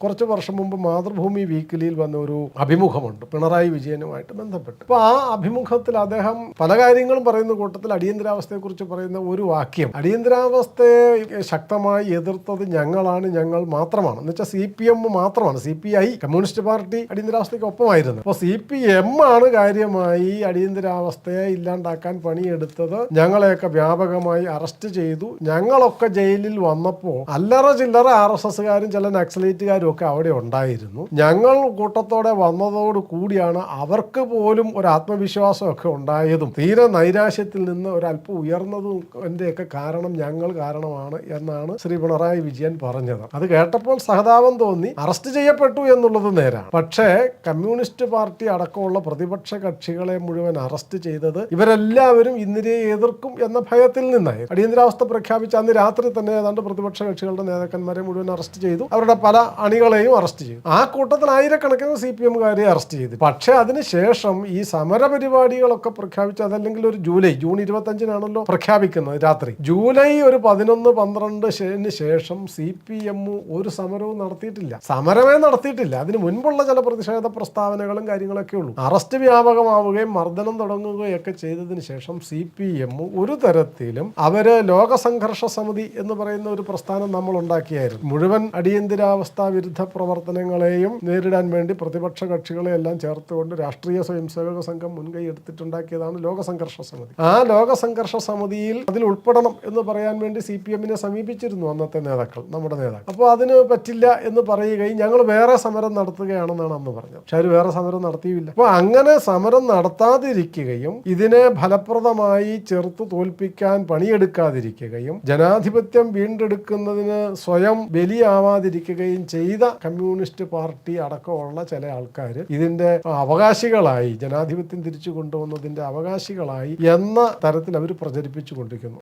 കുറച്ച് വർഷം മുമ്പ് മാതൃഭൂമി വീക്കിലിയിൽ വന്ന ഒരു അഭിമുഖമുണ്ട് പിണറായി വിജയനുമായിട്ട് ബന്ധപ്പെട്ട്. അപ്പോൾ ആ അഭിമുഖത്തിൽ അദ്ദേഹം പല കാര്യങ്ങളും പറയുന്ന കൂട്ടത്തിൽ അടിയന്തരാവസ്ഥയെക്കുറിച്ച് പറയുന്ന ഒരു വാക്യം, അടിയന്തരാവസ്ഥയെ ശക്തമായി എതിർത്തത് ഞങ്ങളാണ്, ഞങ്ങൾ മാത്രമാണ് എന്ന് വെച്ചാൽ CPM മാത്രമാണ്. CPI കമ്മ്യൂണിസ്റ്റ് പാർട്ടി അടിയന്തരാവസ്ഥയ്ക്ക് ഒപ്പമായിരുന്നു. അപ്പോൾ CPM ആണ് കാര്യമായി അടിയന്തരാവസ്ഥയെ ഇല്ലാണ്ടാക്കാൻ പണിയെടുത്തത്. ഞങ്ങളെയൊക്കെ വ്യാപകമായി അറസ്റ്റ് ചെയ്തു. ഞങ്ങളൊക്കെ ജയിലിൽ വന്നപ്പോൾ അല്ലറ ചില്ലറ RSSകാരും ചില നക്സലൈറ്റുകാരും ഒക്കെ അവിടെ ഉണ്ടായിരുന്നു. ഞങ്ങൾ കൂട്ടത്തോടെ വന്നതോട് കൂടിയാണ് അവർക്ക് പോലും ഒരു ആത്മവിശ്വാസമൊക്കെ ഉണ്ടായതും തീരെ നൈരാശ്യത്തിൽ നിന്ന് ഒരല്പം ഉയർന്നതും ഒക്കെ കാരണം ഞങ്ങൾ കാരണമാണ് എന്നാണ് ശ്രീ പിണറായി വിജയൻ പറഞ്ഞത്. അത് കേട്ടപ്പോൾ സഹതാപം തോന്നി. അറസ്റ്റ് ചെയ്യപ്പെട്ടു എന്നുള്ളത് നേരാണ്. പക്ഷേ കമ്മ്യൂണിസ്റ്റ് പാർട്ടി അടക്കമുള്ള പ്രതിപക്ഷ കക്ഷികളെ മുഴുവൻ അറസ്റ്റ് ചെയ്തത് ഇവരെല്ലാവരും ഇന്ദിരയെ എതിർക്കും എന്ന ഭയത്തിൽ നിന്നായി. അടിയന്തരാവസ്ഥ പ്രഖ്യാപിച്ച അന്ന് രാത്രി തന്നെ ഏതാണ്ട് പ്രതിപക്ഷ കക്ഷികളുടെ നേതാക്കന്മാരെ മുഴുവൻ അറസ്റ്റ് ചെയ്തു. അവരുടെ പല അണികളെയും അറസ്റ്റ് ചെയ്തു. ആ കൂട്ടത്തിൽ ആയിരക്കണക്കിന് CPMകാരെ അറസ്റ്റ് ചെയ്തു. പക്ഷെ അതിനുശേഷം ഈ സമര പരിപാടികളൊക്കെ പ്രഖ്യാപിച്ചു. അതല്ലെങ്കിൽ ഒരു ജൂൺ 25-നാണല്ലോ പ്രഖ്യാപിക്കുന്നത് രാത്രി. ജൂലൈ ഒരു 11-12 ശേഷം CPM ഒരു സമരവും നടത്തിയിട്ടില്ല. സമരമേ നടത്തിയിട്ടില്ല. അതിന് മുൻപുള്ള ചില പ്രതിഷേധ പ്രസ്താവനകളും കാര്യങ്ങളൊക്കെ ഉള്ളൂ. അറസ്റ്റ് വ്യാപകമാവുകയും മർദ്ദനം തുടങ്ങുകയൊക്കെ ചെയ്തതിന് ശേഷം CPM ഒരു തരത്തിലും അവര് ലോക സംഘർഷ സമിതി എന്ന് പറയുന്ന ഒരു പ്രസ്ഥാനം നമ്മൾ ഉണ്ടാക്കിയായിരുന്നു. മുഴുവൻ അടിയന്തരാവസ്ഥ വിരുദ്ധ പ്രവർത്തനങ്ങളെയും നേരിടാൻ വേണ്ടി പ്രതിപക്ഷ കക്ഷികളെ എല്ലാം ചേർത്തുകൊണ്ട് രാഷ്ട്രീയ സ്വയംസേവക സംഘം മുൻകൈ എടുത്തിട്ടുണ്ടാക്കിയതാണ് ലോക സംഘർഷ സമിതി. ആ ലോക സംഘർഷ സമിതിയിൽ അതിൽ ഉൾപ്പെടണം എന്ന് പറയാൻ വേണ്ടി CPMനെ സമീപിച്ചിരുന്നു അന്നത്തെ നേതാക്കൾ, നമ്മുടെ നേതാക്കൾ. അപ്പോൾ അതിന് പറ്റില്ല എന്ന് പറയുകയും ഞങ്ങൾ വേറെ സമരം നടത്തുകയാണെന്നാണ് അന്ന് പറഞ്ഞത്. പക്ഷെ അവർ വേറെ സമരം നടത്തിയില്ല. അപ്പോൾ അങ്ങനെ സമരം നടത്താതിരിക്കുകയും ഇതിനെ ഫലപ്രദമായി ചെറുത്തു തോൽപ്പിക്കാൻ പണിയെടുക്കാതിരിക്കുകയും ജനാധിപത്യം വീണ്ടെടുക്കുന്നതിന് സ്വയം ബലിയാവാതിരിക്കുകയും ചെയ്ത കമ്മ്യൂണിസ്റ്റ് പാർട്ടി അടക്കമുള്ള ചില ആൾക്കാർ ഇതിന്റെ അവകാശികളായി, ജനാധിപത്യം തിരിച്ചു കൊണ്ടുവന്നതിന്റെ അവകാശികളായി എന്ന തരത്തിൽ അവർ പ്രചരിപ്പിച്ചു കൊണ്ടിരിക്കുന്നു.